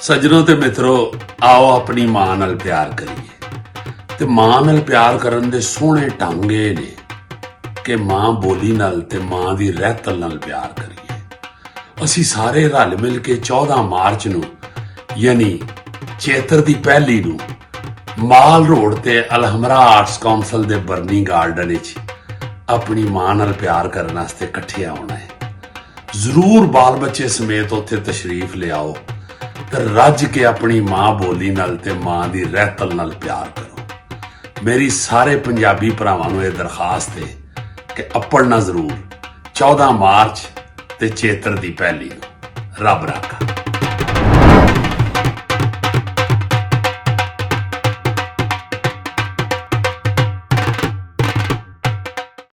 सज्जनों ते मित्रों, आओ अपनी मां नाल प्यार करिए। ते मां नाल प्यार करन दे सोहणे ढंग ये ने कि मां बोली नाल ते मां दी रहतल नाल प्यार करिए। असी सारे रल मिल के 14 मार्च नूं यानी चेतर दी पहली नूं माल रोड ते अलहमरा आर्ट्स काउंसल दे बर्नी गार्डन विच अपनी मां नाल प्यार करने वास्ते इकट्ठे आउणा है। जरूर बाल बच्चे समेत उत्थे तशरीफ ले आओ ते रज के अपनी मां बोली नाल ते मां दी रहतल नाल प्यार करो। मेरी सारे पंजाबी भरावां नूं इह दरखास्त है कि अपड़ना जरूर 14 मार्च ते चेतर दी पहली नूं। रब राखा।